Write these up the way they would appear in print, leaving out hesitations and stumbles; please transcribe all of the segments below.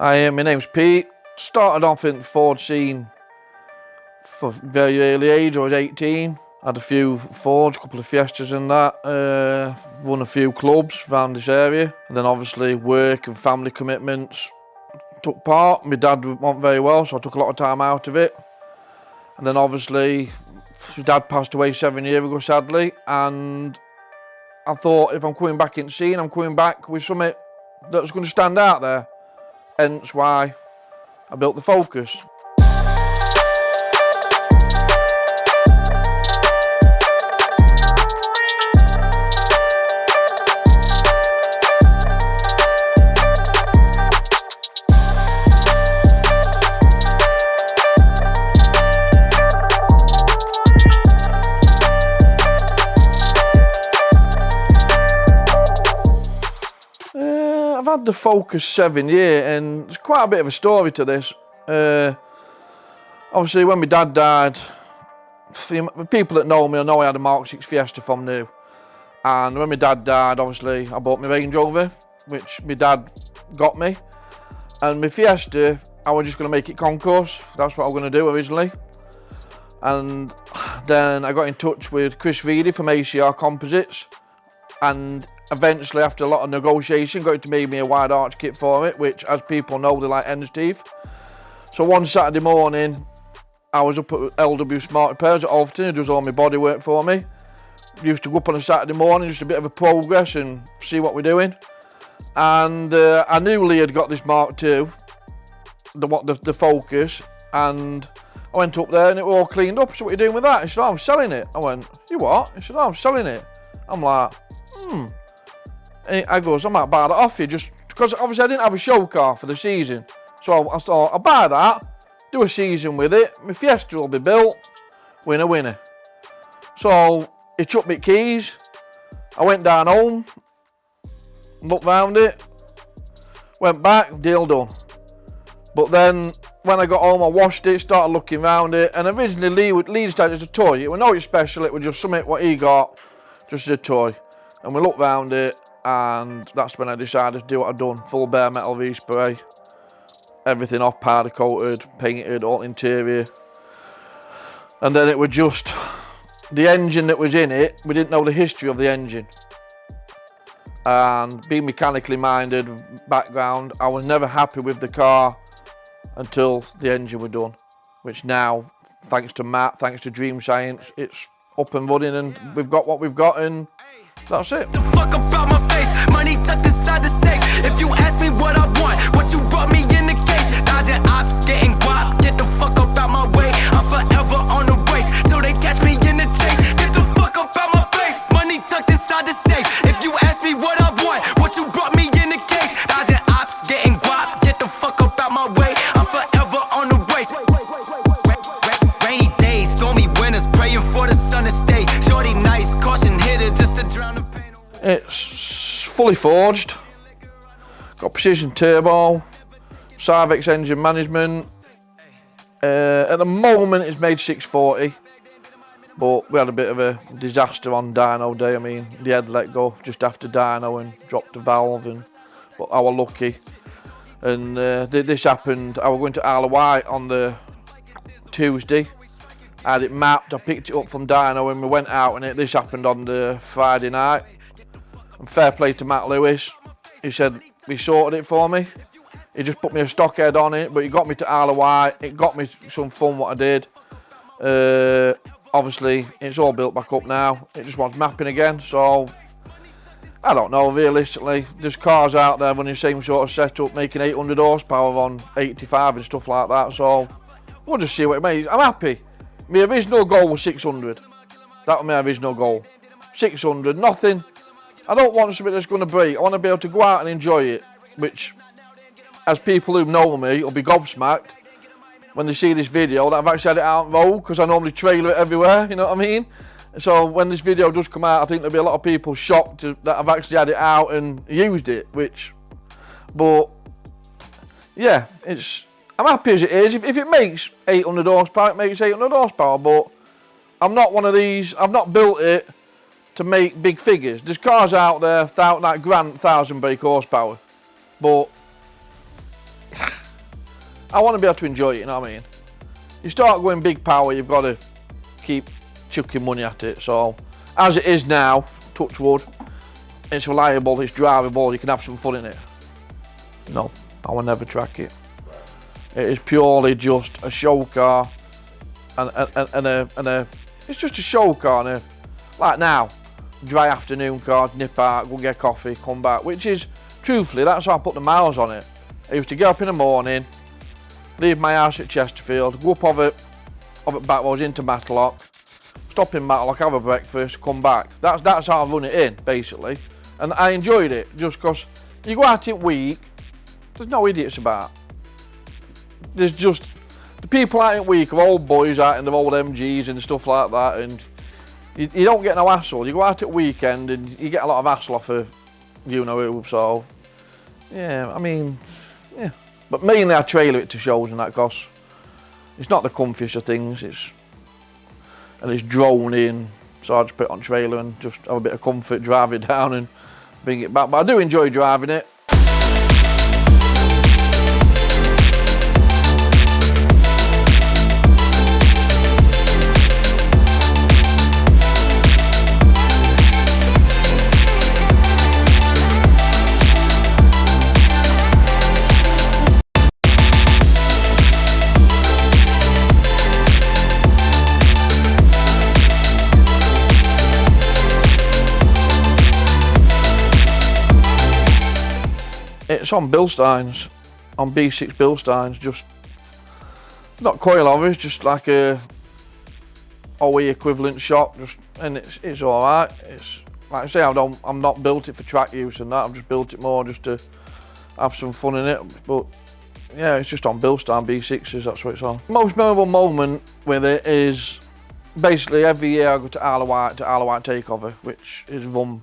My name's Pete. Started off in the Ford scene for a very early age. I was 18. Had a few Fords, a couple of Fiestas and that. Won a few clubs around this area. And then obviously work and family commitments took part. My dad wasn't very well, so I took a lot of time out of it. And then obviously, my dad passed away 7 years ago, sadly. And I thought, if I'm coming back in the scene, I'm coming back with something that's going to stand out there. Hence why I built the Focus. I've had the Focus 7 years, and there's quite a bit of a story to this. Obviously, when my dad died, the people that know me will know I had a Mark 6 Fiesta from new. And when my dad died, obviously, I bought my Range Rover, which my dad got me. And my Fiesta, I was just going to make it concourse. That's what I was going to do originally. And then I got in touch with Chris Reedy from ACR Composites. And eventually, after a lot of negotiation, got to make me a wide arch kit for it, which, as people know, they like hen's teeth. So one Saturday morning, I was up at LW Smart Repairs at Alverton, who does all my bodywork for me. Used to go up on a Saturday morning, just a bit of a progress and see what we're doing. And I knew Lee had got this Mark II, the Focus, and I went up there and it was all cleaned up. So what are you doing with that? He said, oh, I'm selling it. I went, you what? He said, oh, I'm selling it. I'm like, And I goes, I might buy that off you, just because obviously I didn't have a show car for the season. So I thought, I'll buy that, do a season with it, my Fiesta will be built, winner, winner. So he took me keys, I went down home, looked round it, went back, deal done. But then when I got home, I washed it, started looking round it, and originally Lee decided as a toy. It was nothing special, it was just something what he got, just as a toy. And we looked round it, and that's when I decided to do what I've done. Full bare metal respray, everything off powder coated, painted, all interior. And then it was just the engine that was in it. We didn't know the history of the engine. And being mechanically minded background, I was never happy with the car until the engine was done. Which now, thanks to Matt, thanks to Dream Science, it's up and running, and we've got what we've got, and that's it. The fuck about my face, money tucked inside the safe. If you ask me what I want, what you brought me in the case. Dodging ops, getting guap, get the fuck up out my way. I'm forever on the race, till they catch me in the chase. Get the fuck up out my face, money tucked inside the safe. If you ask me what I want, what you brought me in the case. Dodging ops, getting guap, get the fuck up out my way. I'm forever on the race. Rainy days, stormy winters, praying for the sun to stay. Shorty nice, caution hitter, just to drown the pain. It's fully forged, got precision turbo, Sarvex engine management. At the moment it's made 640, but we had a bit of a disaster on dyno day. I mean, the head let go just after dyno and dropped the valve, but I was lucky. And this happened, I was going to Isle of Wight on the Tuesday. I had it mapped, I picked it up from dyno and we went out, and this happened on the Friday night. And fair play to Matt Lewis, he said he sorted it for me. He just put me a stock head on it, but he got me to Isle of Wight. It got me some fun what I did. Obviously, it's all built back up now. It just wants mapping again, so I don't know, realistically. There's cars out there running the same sort of setup, making 800 horsepower on 85 and stuff like that, so we'll just see what it makes. I'm happy. My original goal was 600. That was my original goal. 600, nothing. I don't want something that's going to break. I want to be able to go out and enjoy it, which, as people who know me will be gobsmacked when they see this video that I've actually had it out on road, because I normally trailer it everywhere, you know what I mean? So when this video does come out, I think there'll be a lot of people shocked that I've actually had it out and used it, but yeah, I'm happy as it is. If it makes 800 horsepower, it makes 800 horsepower, but I'm not one of these, I've not built it to make big figures. There's cars out there, like Grant 1000 brake horsepower, but I want to be able to enjoy it, you know what I mean? You start going big power, you've got to keep chucking money at it. So, as it is now, touch wood, it's reliable, it's drivable, you can have some fun in it. No, I will never track it. It is purely just a show car and it's just a show car and like now, dry afternoon car, nip out, go get coffee, come back, which is, truthfully, that's how I put the miles on it. I used to get up in the morning, leave my house at Chesterfield, go up over backwards into Matlock, stop in Matlock, have a breakfast, come back. That's how I run it in, basically. And I enjoyed it, just because you go out in week, there's no idiots about. There's just, the people out in week are old boys out in their old MGs and stuff like that, and you don't get no hassle. You go out at weekend and you get a lot of hassle off of you know who, so, yeah, I mean, yeah. But mainly I trailer it to shows and that, because it's not the comfiest of things, and it's drone in, so I just put it on trailer and just have a bit of comfort, drive it down and bring it back. But I do enjoy driving it. It's on Bilsteins, on B6 Bilsteins, just not coilovers, just like a OE equivalent shop, and it's all right. It's like I say, I'm not built it for track use and that. I've just built it more just to have some fun in it. But yeah, it's just on Bilstein B6s. That's what it's on. Most memorable moment with it is basically every year I go to Isle of Wight Takeover, which is run.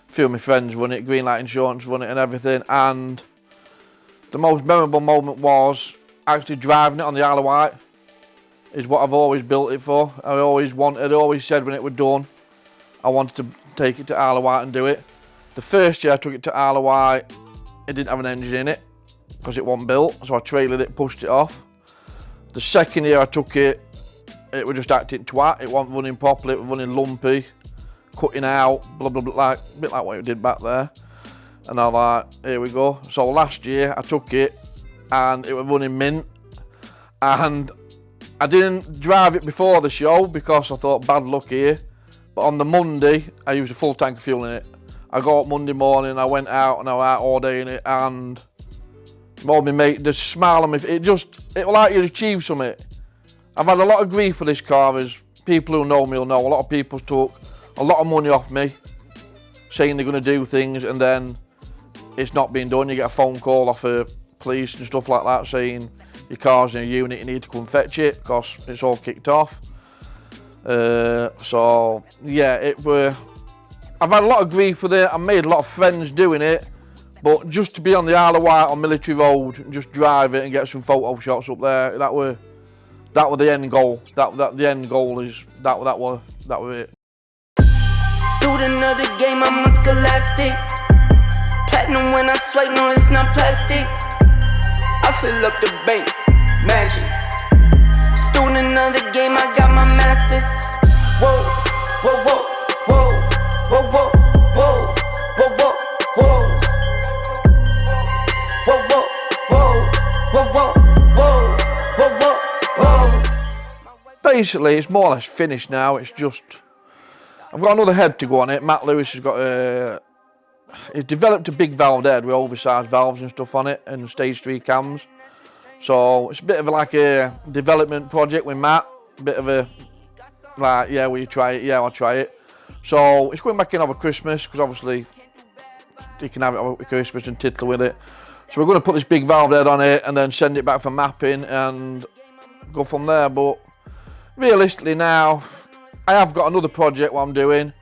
A few of my friends run it, Greenlight Insurance run it and everything, and the most memorable moment was actually driving it on the Isle of Wight. Is what I've always built it for. I always said when it was done, I wanted to take it to Isle of Wight and do it. The first year I took it to Isle of Wight, it didn't have an engine in it, because it wasn't built, so I trailered it, pushed it off. The second year I took it, it was just acting twat, it wasn't running properly, it was running lumpy. Cutting out, blah blah blah, like a bit like what it did back there, and I'm like, here we go. So last year I took it, and it was running mint, and I didn't drive it before the show because I thought bad luck here. But on the Monday, I used a full tank of fuel in it. I got up Monday morning, I went out and I was out all day in it, and all my mate, the smile on me, it was like you'd achieved something. I've had a lot of grief for this car, as people who know me will know. A lot of people took a lot of money off me, saying they're going to do things, and then it's not being done. You get a phone call off the police and stuff like that saying your car's in a unit, you need to come fetch it because it's all kicked off. So yeah, I've had a lot of grief with it. I made a lot of friends doing it, but just to be on the Isle of Wight on Military Road and just drive it and get some photo shots up there, that were the end goal. The end goal is that was it. Student of the game, I'm a scholastic. Platinum when I swipe, no, it's not plastic. I fill up the bank, magic. Student of the game, I got my masters. Whoa, whoa, whoa, whoa, whoa, whoa, whoa, whoa, whoa, whoa, whoa, whoa, whoa, whoa, whoa, whoa, whoa. Basically, it's more or less finished now. It's just, I've got another head to go on it. Matt Lewis has got he's developed a big valved head with oversized valves and stuff on it and stage 3 cams. So it's a bit of like a development project with Matt. A bit of a, like, yeah, will you try it? Yeah, I'll try it. So it's going back in over Christmas, because obviously you can have it over Christmas and tickle with it. So we're going to put this big valved head on it and then send it back for mapping and go from there. But realistically now, I have got another project what I'm doing,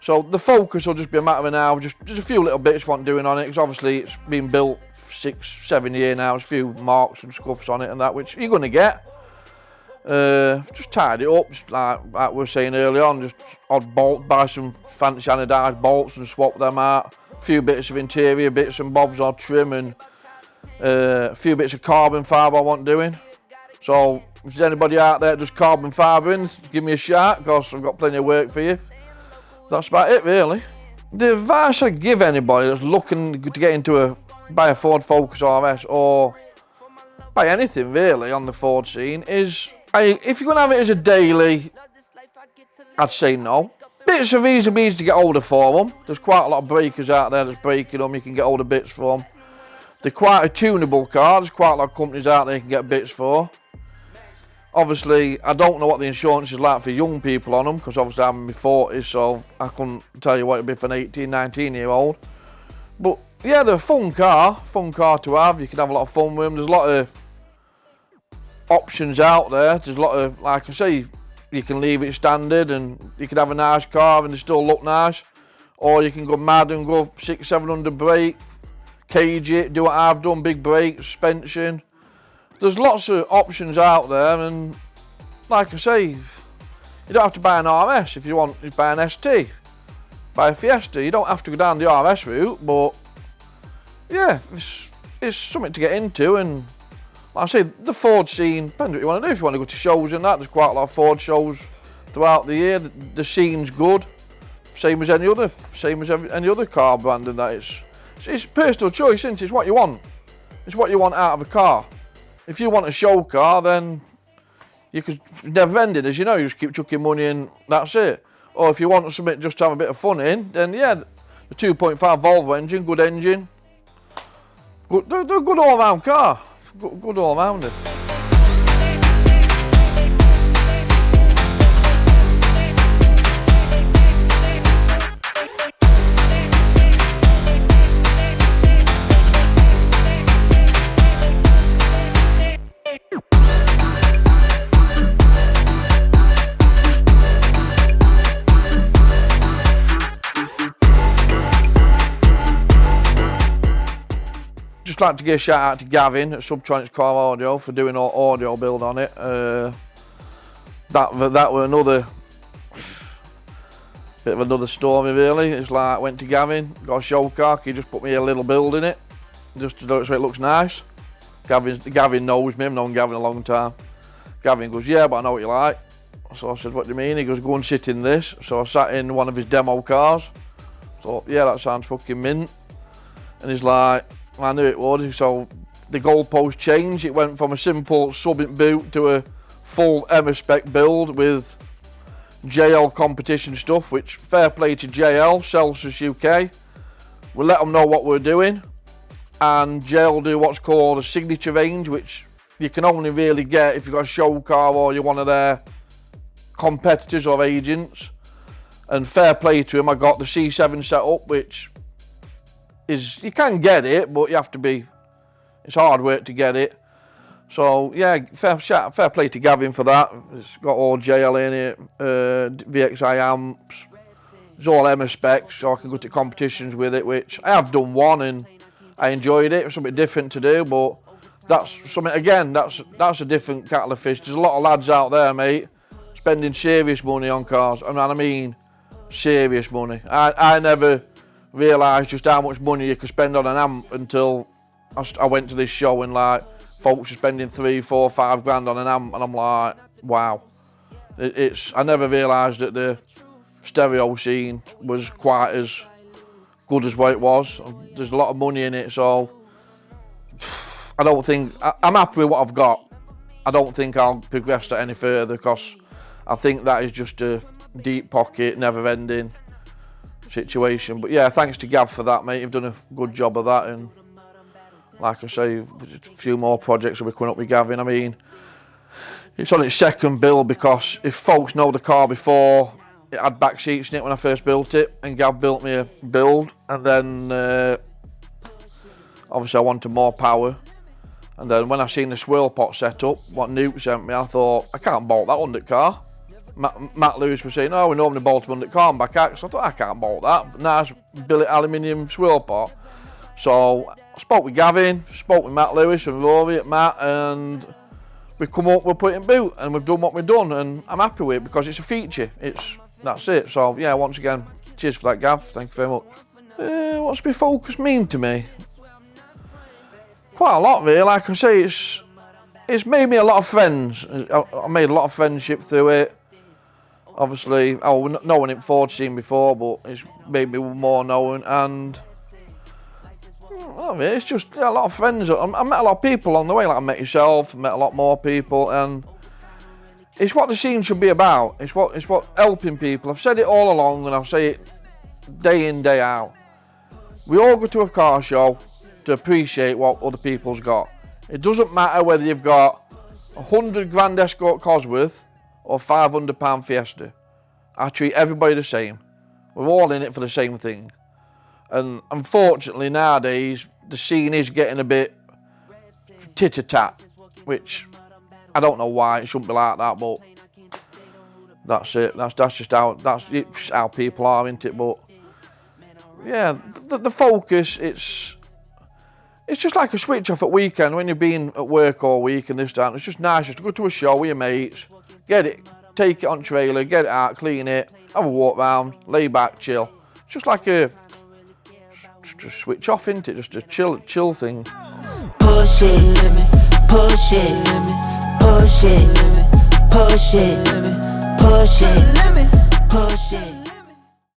so the focus will just be a matter of now, just a few little bits what I'm doing on it, because obviously it's been built 6-7 years now. There's a few marks and scuffs on it and that, which you're going to get. Just tidy it up, just like we were saying earlier on, just odd bolt, buy some fancy anodised bolts and swap them out. A few bits of interior bits and bobs or trim and A few bits of carbon fibre I want doing. So if there's anybody out there that does carbon fibring, give me a shout, because I've got plenty of work for you. That's about it really. The advice I give anybody that's looking to get into buy a Ford Focus RS, or buy anything really on the Ford scene, is if you're going to have it as a daily, I'd say no. Bits are easy to get older for them. There's quite a lot of breakers out there that's breaking them, you can get older bits for them. They're quite a tunable car, there's quite a lot of companies out there you can get bits for. Obviously, I don't know what the insurance is like for young people on them, because obviously I'm in my 40s, so I couldn't tell you what it'd be for an 18, 19-year-old. But yeah, they're a fun car to have. You can have a lot of fun with them. There's a lot of options out there. There's a lot of, like I say, you can leave it standard and you can have a nice car and they still look nice. Or you can go mad and go 600-700 brake, cage it, do what I've done, big brake, suspension. There's lots of options out there, and like I say, you don't have to buy an RS. If you want, you buy an ST, buy a Fiesta. You don't have to go down the RS route, but yeah, it's something to get into. And like I say, the Ford scene, depends what you want to do. If you want to go to shows and that, there's quite a lot of Ford shows throughout the year. The scene's good, same as any other car brand, and that it's personal choice, isn't it? It's what you want. It's what you want out of a car. If you want a show car, then you could never end it, as you know, you just keep chucking money in, that's it. Or if you want something just to have a bit of fun in, then yeah, the 2.5 Volvo engine, good engine. They're a good all-round car, good all-rounder. Just like to give a shout out to Gavin at Subtronix Car Audio for doing our audio build on it. That were another bit of another story really. It's like, went to Gavin, got a show car, he just put me a little build in it, just to do it so it looks nice. Gavin knows me, I've known Gavin a long time. Gavin goes, yeah, but I know what you like. So I said, what do you mean? He goes, go and sit in this. So I sat in one of his demo cars. So yeah, that sounds fucking mint. And he's like, I knew it would. So the goalpost changed. It went from a simple sub-it boot to a full Emma spec build with JL competition stuff, which fair play to JL, Celsius UK. We let them know what we're doing, and JL do what's called a signature range, which you can only really get if you've got a show car or you're one of their competitors or agents. And fair play to him, I got the C7 set up, which is, you can get it, but you have to be, it's hard work to get it. So yeah, fair play to Gavin for that. It's got all JL in it, VXI amps, it's all Emma specs, so I can go to competitions with it, which I have done one and I enjoyed it. It was something different to do, but that's something, again, that's a different kettle of fish. There's a lot of lads out there, mate, spending serious money on cars, and I mean serious money. I never realised just how much money you could spend on an amp until I went to this show, and like folks are spending 3, 4, 5 grand on an amp, and I'm like, wow. I never realised that the stereo scene was quite as good as what it was. There's a lot of money in it, so I don't think, I'm happy with what I've got. I don't think I'll progress that any further, because I think that is just a deep pocket, never ending situation. But yeah, thanks to Gav for that, mate. You've done a good job of that, and like I say, a few more projects will be coming up with Gavin. I mean, it's on its second build, because if folks know the car before, it had back seats in it when I first built it, and Gav built me a build, and then obviously I wanted more power, and then when I seen the swirl pot set up, what Newt sent me, I thought, I can't bolt that under car. Matt Lewis was saying, oh, we normally bolt them under car and back axle. I thought, I can't bolt that. Nice billet aluminium swirl pot. So I spoke with Gavin, spoke with Matt Lewis and Rory at Matt, and we've come up, we're putting boot, and we've done what we've done, and I'm happy with it because it's a feature. That's it. So yeah, once again, cheers for that, Gav. Thank you very much. What's my Focus mean to me? quite a lot really. Like I say, it's made me a lot of friends. I made a lot of friendship through it. Obviously, I was knowing it Ford scene before, but it's made me more known. And I mean, it's just a lot of friends. I met a lot of people on the way. Like I met yourself, met a lot more people, and it's what the scene should be about. It's what helping people. I've said it all along, and I'll say it day in, day out. We all go to a car show to appreciate what other people's got. It doesn't matter whether you've got $100 grand Escort Cosworth or £500 Fiesta. I treat everybody the same. We're all in it for the same thing. And unfortunately nowadays, the scene is getting a bit tit-a-tat, which I don't know why it shouldn't be like that, but that's it. That's just how people are, isn't it? But yeah, the focus, it's just like a switch off at weekend when you've been at work all week and this, that. It's just nice just to go to a show with your mates, get it, take it on trailer, get it out, clean it, have a walk round, lay back, chill. It's just like just a switch off, isn't it? Just a chill thing. Push it, let me push it, let me push it, let me push it, let me push it, let me push it.